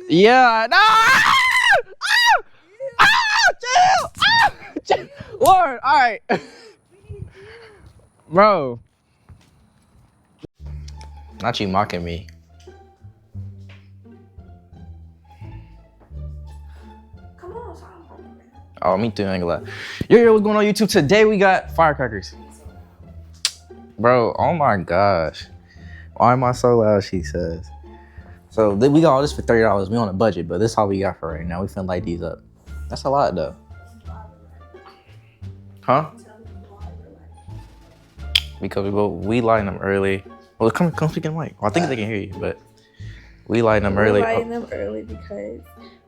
Yeah. No. Chill. Chill. Lord. All right. Bro. Not you mocking me. Come on, son. Oh, me too. I ain't gonna lie. Yo, what's going on YouTube? Today we got firecrackers. Bro, oh my gosh. Why am I so loud, she says. So we got all this for $30. We on a budget, but this is all we got for right now. We finna light these up. That's a lot though. Huh? Because we lighting them early. Well, come speak in the mic. Well, I think they can hear you, but we lighting them early. We're lighting them early because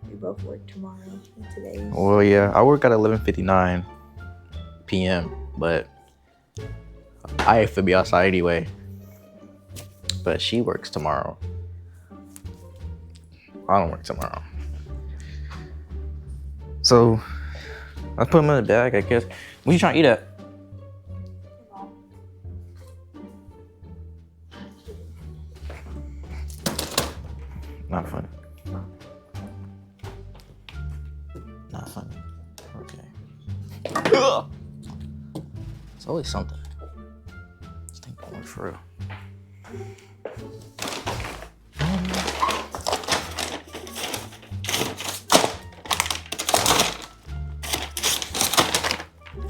we both work tomorrow and today. Well, yeah, I work at 11:59 p.m., but I have to be outside anyway. But she works tomorrow. I don't work tomorrow. So let's put them in the bag, I guess. What you trying to eat at? Not funny. Not funny. Okay. It's always something. This thing going for real.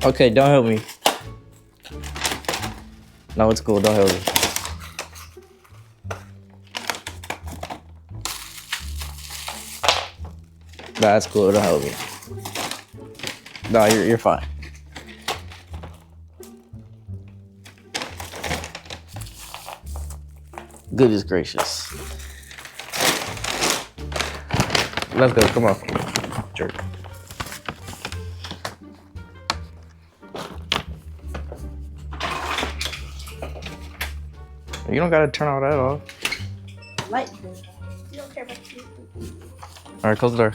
Okay, don't help me. No, it's cool. Don't help me. That's cool. Don't help me. No, you're fine. Goodness gracious. Let's go. Come on. Jerk. You don't gotta turn all that off. Light them. You don't care about you. All right, close the door.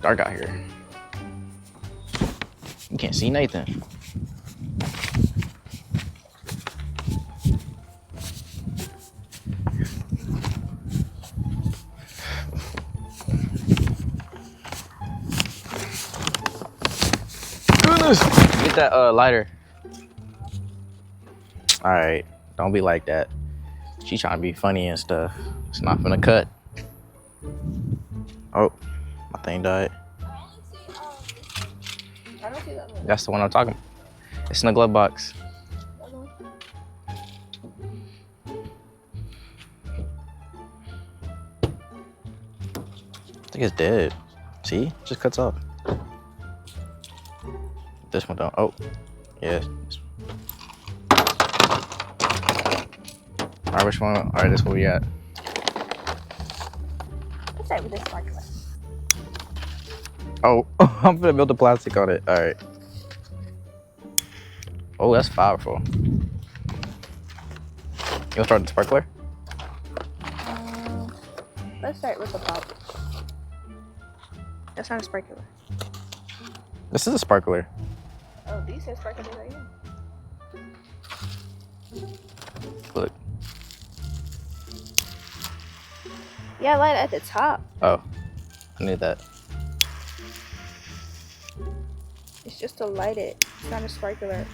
Dark out here. You can't see Nathan. Goodness! Get that lighter. All right, don't be like that. She trying to be funny and stuff. It's not gonna cut. Oh, my thing died. I don't see that one. That's the one I'm talking about. It's in the glove box. I think it's dead. See? It just cuts off. This one don't. Oh, yeah. All right, which one? All right, this one we got. Let's start with this sparkler. Oh, I'm gonna build the plastic on it. All right. Oh, that's powerful. You wanna start with the sparkler? Let's start with the pop. That's not a sparkler. This is a sparkler. Oh, these say sparkler right here. Look. Yeah, light at the top. Oh, I need that. It's just to light it. It's not a sparkler.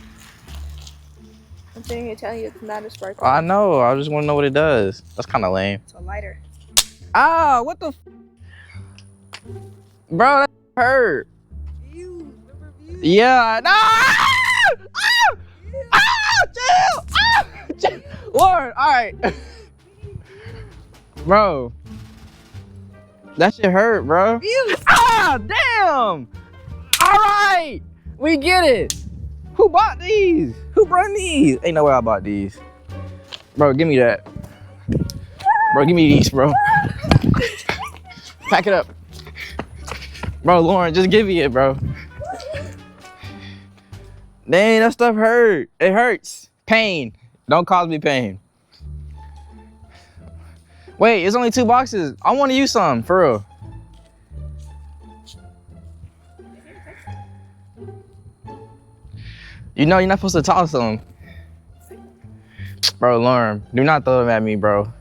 I'm sitting here telling you it's not a sparkler. I know. I just want to know what it does. That's kind of lame. It's a lighter. Ah, what the? Bro, that hurt. Views. Remember views? Yeah. No. Chill. Chill. Lord. All right. Bro. That shit hurt, bro. Views. Ah, damn. All right. We get it. Who bought these? Who brought these? Ain't no way I bought these. Bro, give me that. Bro, give me these, bro. Pack it up. Bro, Lauren, just give me it, bro. Dang, that stuff hurt. It hurts. Pain. Don't cause me pain. Wait, it's only 2 boxes. I want to use some, for real. You know you're not supposed to toss them. Bro, Lauren, do not throw them at me, bro.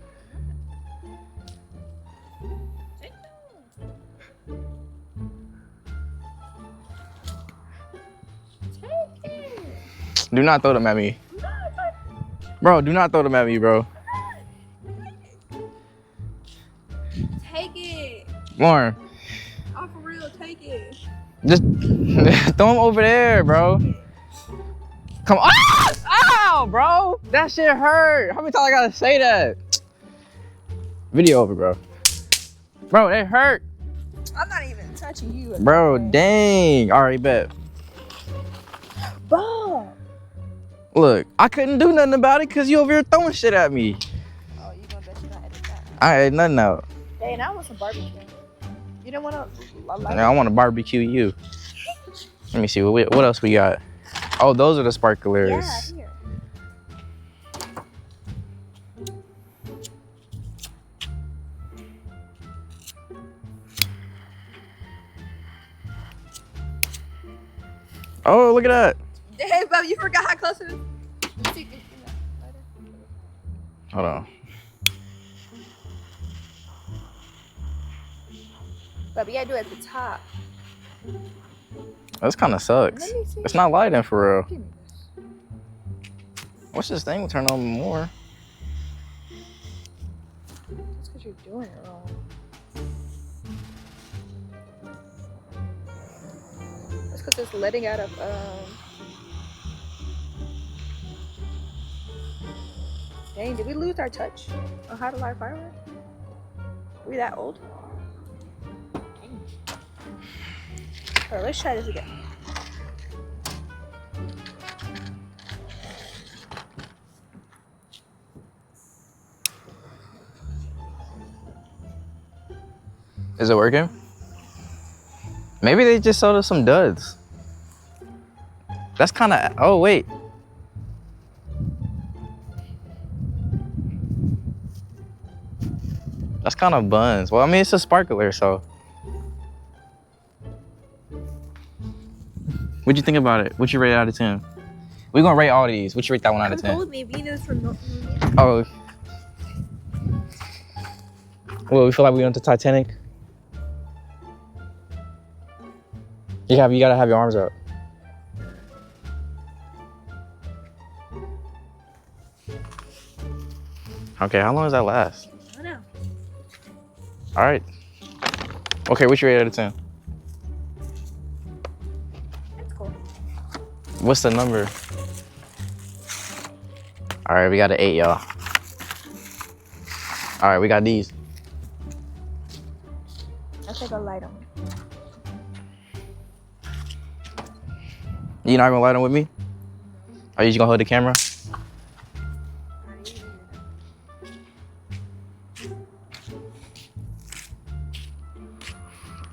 Do not throw them at me. Bro, do not throw them at me, bro. Take it. Lauren. Oh, for real, take it. Just throw them over there, bro. Come on. Ah! Ow, bro. That shit hurt. How many times I gotta say that? Video over, bro. Bro, they hurt. I'm not even touching you. Bro, dang. All right, bet. Bob. Look, I couldn't do nothing about it because you over here throwing shit at me. Oh, you gonna bet you gonna edit that? I had nothing out. Hey, and I want some barbecue. You don't want to? I want to barbecue you. Let me see, what else we got? Oh, those are the sparklers. Yeah, here. Oh, look at that. Hey, Bob, you forgot how close it is? Hold on. Bob, you gotta do it at the top. This kind of sucks. Let me see. It's not lighting for real. Give me this. What's this thing? We'll turn on more. That's because you're doing it wrong. That's because it's letting out of Dang, did we lose our touch on how to light fireworks? Are we that old? Alright, let's try this again. Is it working? Maybe they just sold us some duds. That's kind of, oh wait. That's kind of buns. Well, I mean, it's a sparkler, so. What'd you think about it? What'd you rate out of 10? We're gonna rate all these. What'd you rate that one out of 10? Hold me, Venus from Oh. Well, we feel like we went to Titanic. You gotta have your arms out. Okay, how long does that last? I don't know. All right. Okay, what's your rate out of 10? That's cool. What's the number? All right, we got an 8, y'all. All right, we got these. I'll take a light on. You not gonna light them with me? Are you just gonna hold the camera?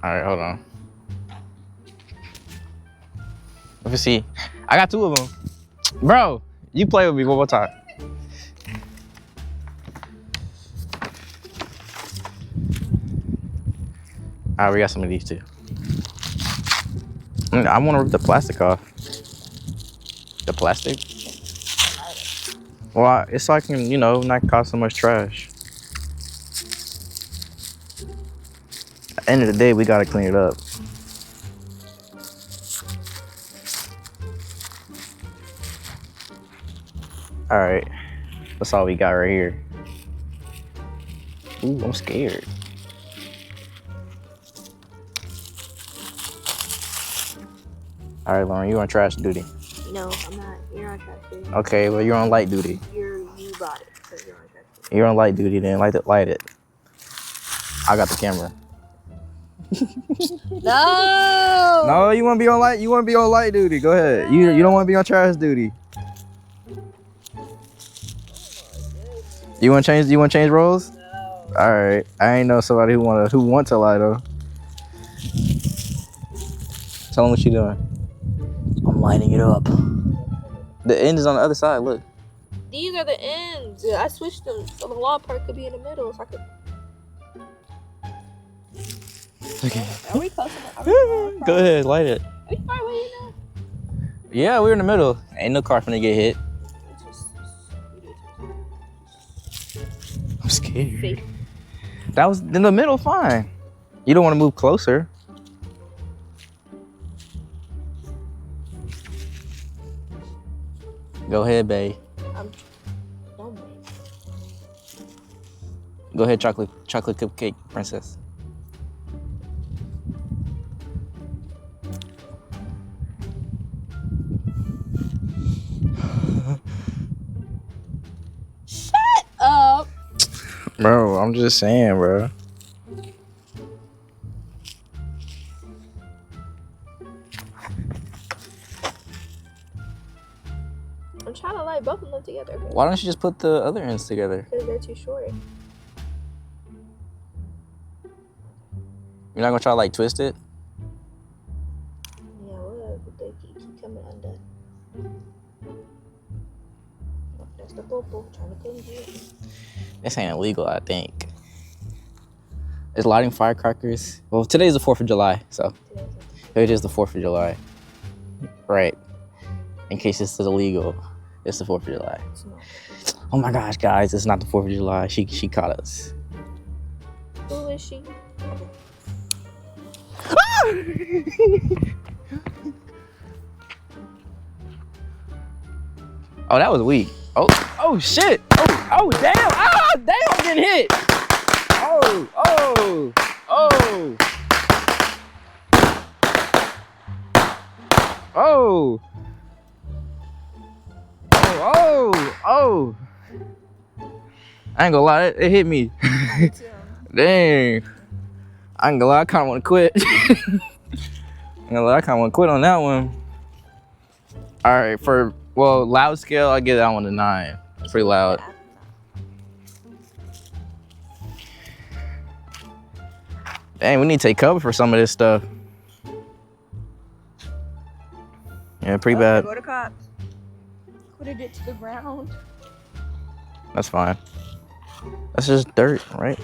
All right, hold on. Let me see. I got 2 of them. Bro, you play with me one more time. All right, we got some of these too. I want to rip the plastic off. The plastic? Well, it's so I can, not cause so much trash. At the end of the day, we gotta clean it up. All right, that's all we got right here. Ooh, I'm scared. All right, Lauren, you're on trash duty. No, I'm not. You're on trash duty. Okay, well, you're on light duty. You bought it, so you're on trash duty. You're on light duty then. Light it. I got the camera. No. No, you want to be on light. You want to be on light duty. Go ahead. You don't want to be on trash duty. You want to change roles? No. All right. I ain't know somebody who want to lie though. Tell them what you doing. I'm lighting it up. The end is on the other side. Look. These are the ends. I switched them so the long part could be in the middle, so I could. Okay. Are we close enough? Go ahead, light it. Are we far away enough? Yeah, we're in the middle. Ain't no car finna get hit. You do it. I'm scared. See? That was in the middle, fine. You don't want to move closer. Go ahead, babe. No, babe. Go ahead, chocolate cupcake princess. Shut up. Bro, I'm just saying, bro. I'm trying to light both of them together. Why don't you just put the other ends together? Because they're too short. You're not gonna try to like twist it? Yeah, I would, but they keep coming undone. Oh, that's the popo trying to come get. This ain't illegal, I think. Is lighting firecrackers? Well, today's the 4th of July, so it is the 4th of July. Right. In case this is illegal, it's the 4th of July. It's not. Oh my gosh, guys, it's not the 4th of July. She caught us. Who is she? Oh, that was weak. Oh shit. Oh damn. Ah, damn, I'm getting hit. Oh. I ain't gonna lie, it hit me. Dang. I ain't gonna lie, I kinda wanna quit. I kinda wanna quit on that one. Alright, well, loud scale, I give that one a 9. It's pretty loud. Dang, we need to take cover for some of this stuff. Yeah, pretty bad. Go to cops. Put it to the ground. That's fine. That's just dirt, right?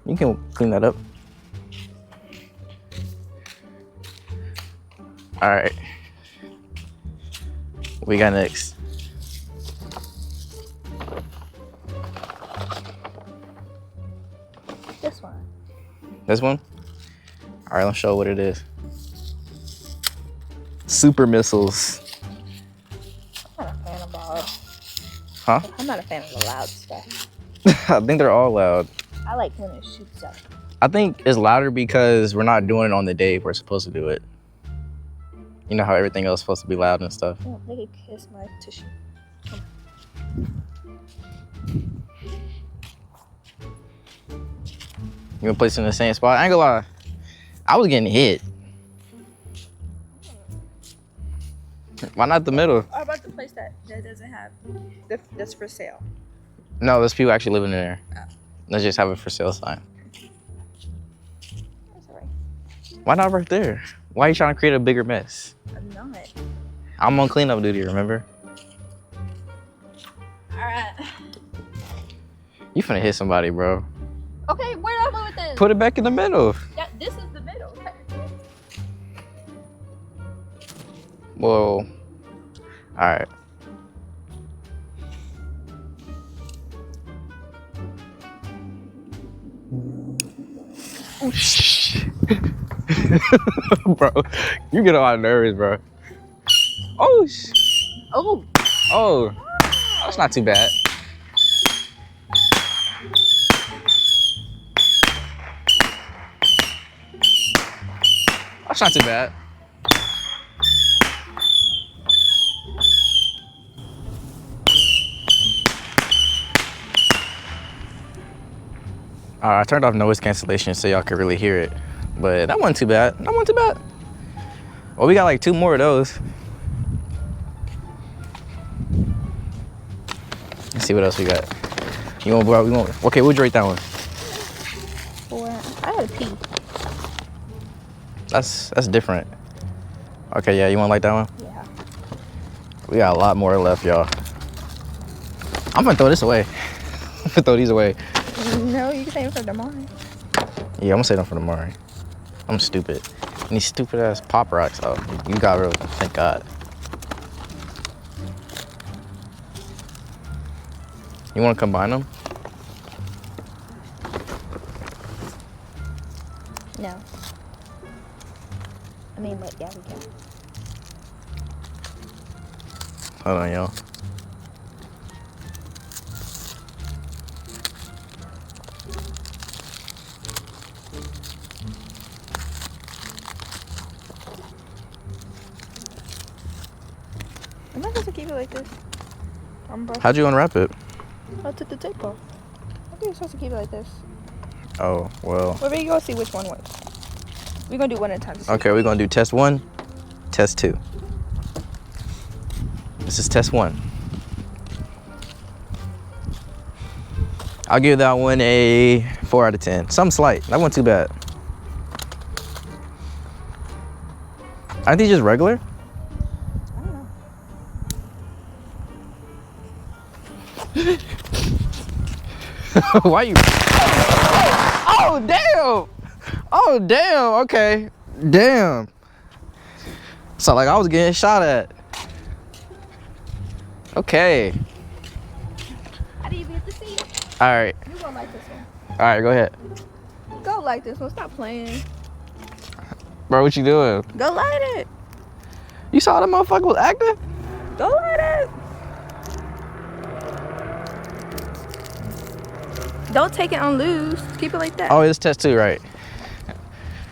You can clean that up. Alright. What we got next? This one. This one? Alright, let's show what it is. Super missiles. I'm not a fan of loud. Huh? I'm not a fan of the loud stuff. I think they're all loud. I like when it shoots up. I think it's louder because we're not doing it on the day we're supposed to do it. You know how everything else is supposed to be loud and stuff. Oh, they could kiss my tissue. You gonna place it in the same spot? I ain't gonna lie. I was getting hit. Why not the middle? How about the place that doesn't have, that's for sale? No, there's people actually living in there. Oh. Let's just have a for sale sign. That's alright. Why not right there? Why are you trying to create a bigger mess? I'm not. I'm on cleanup duty, remember? Alright. You finna hit somebody, bro. Okay, where do I move with this? Put it back in the middle. Yeah, this is the middle. Whoa. Alright. Oh, shit. Bro, you get on my nerves, bro. Oh, Oh. oh. That's not too bad. That's not too bad. I turned off noise cancellation so y'all could really hear it. But that wasn't too bad. That wasn't too bad. Well, we got like 2 more of those. Let's see what else we got. You want, okay, we'll rate that one. 4. I gotta pee. That's different. Okay, yeah, you want to light that one? Yeah. We got a lot more left, y'all. I'm gonna throw this away. I'm gonna throw these away. No, you can save it for tomorrow. Yeah, I'm gonna save them for tomorrow. I'm stupid. And these stupid ass pop rocks. Oh, you got rid of them. Thank God. You want to combine them? No. I mean, but yeah, we can. Hold on, y'all. I'm not supposed to keep it like this. How'd you unwrap it? I took the tape off. I think you're supposed to keep it like this. Oh, well. Well, we go see which one works. We're gonna do one at a time. Okay, we're gonna do test 1, test 2. This is test 1. I'll give that one a 4 out of 10. Something slight. That wasn't too bad. Aren't these just regular? I don't know. Why you? Oh damn! Oh damn! Okay, damn. So like I was getting shot at. Okay. How do you beat the seat? All right. You gonna like this one? All right. Go ahead, Go like this one. Stop playing. bro. What you doing? Go light it. You saw that motherfucker was active? Go light it. Don't take it on loose. Keep it like that. Oh, it's test 2, right?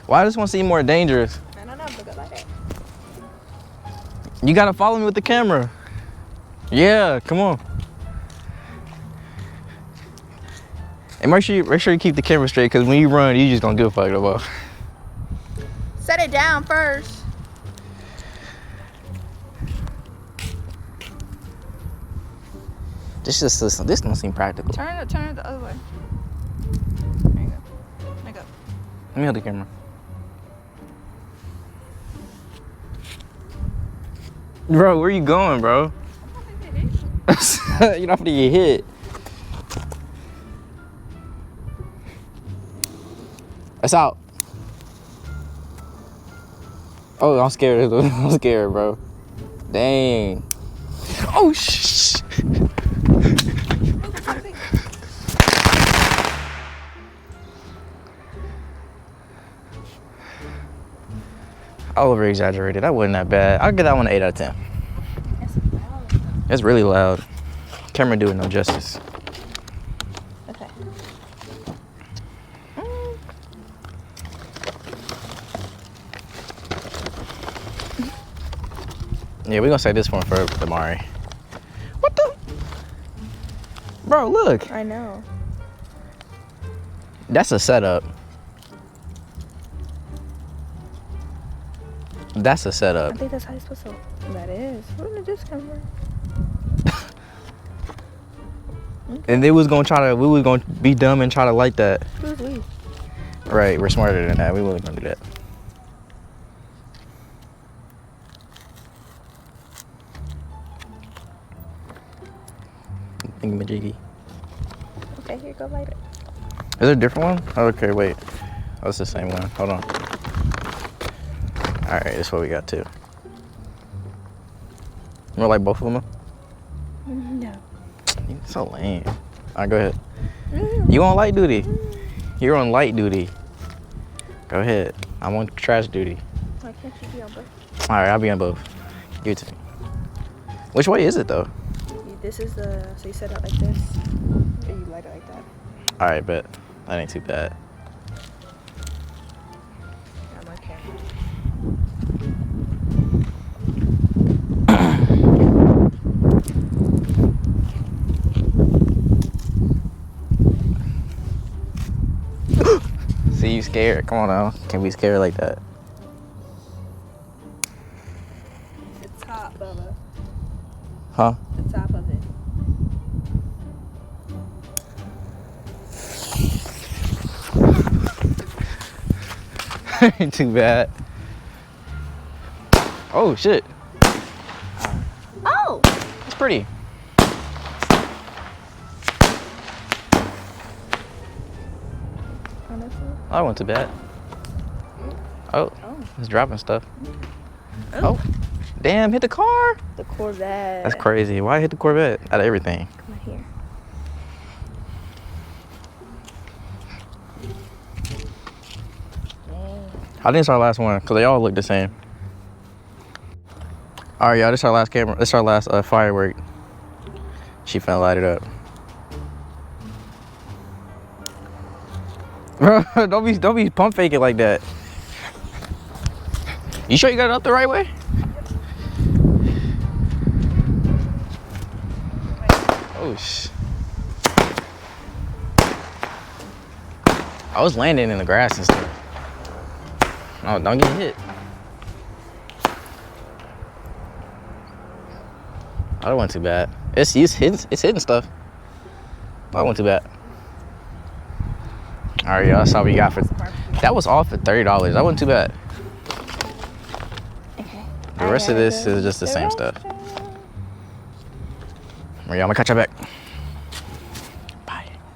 Why does this one seem more dangerous? I don't know, but go like that. You gotta follow me with the camera. Yeah, come on. And make sure you keep the camera straight, cause when you run, you just gonna give a fuck about. Set it down first. This don't seem practical. Turn it the other way. There you go. There you go. Let me hold the camera. Bro, where you going, bro? You're not gonna get hit. It's out. Oh, I'm scared. I'm scared, bro. Dang. Oh, shh. I over-exaggerated. That wasn't that bad. I'll give that one an 8 out of 10. It's really loud. Camera doing no justice. Okay. Yeah, we're gonna save this one for Damari. What the? Bro, look. I know. That's a setup. That's a I setup. think that's how you're supposed to. That is. Where did this come from? And we was gonna be dumb and try to light that. Who's we? Right, we're smarter than that. We wasn't gonna do that. Thingamajiggy. Okay, here, go light it. Is there a different one? Oh, okay, wait. Oh, it's the same one. Hold on. All right, this is what we got too. You want to light both of them? No. You're so lame. All right, go ahead. You on light duty? You're on light duty. Go ahead. I'm on trash duty. Why can't you be on both? All right, I'll be on both. Give it to me. Which way is it though? This is the. So you set it like this, or you light it like that. All right, bet. That ain't too bad. I'm okay. See, you scared. Come on now. Can't be scared like that. The top, Bubba. Huh? The top of it. Ain't too bad. Oh, shit. Oh! It's pretty. Honestly. Oh, that wasn't too bad. Oh, it's dropping stuff. Oh, damn, hit the car. The Corvette. That's crazy. Why hit the Corvette out of everything? Come on here. I think it's our last one because they all look the same. All right, y'all. This is our last camera. This is our last firework. She finna light it up. Bro, don't be pump faking like that. You sure you got it up the right way? Oh sh. I was landing in the grass and stuff. Oh, don't get hit. I don't want too bad. It's hitting stuff. I don't want too bad. All right, y'all. That's all we got for. That was all for $30. That wasn't too bad. Okay. The rest of this is just the same stuff. All right, y'all. I'm gonna catch you back.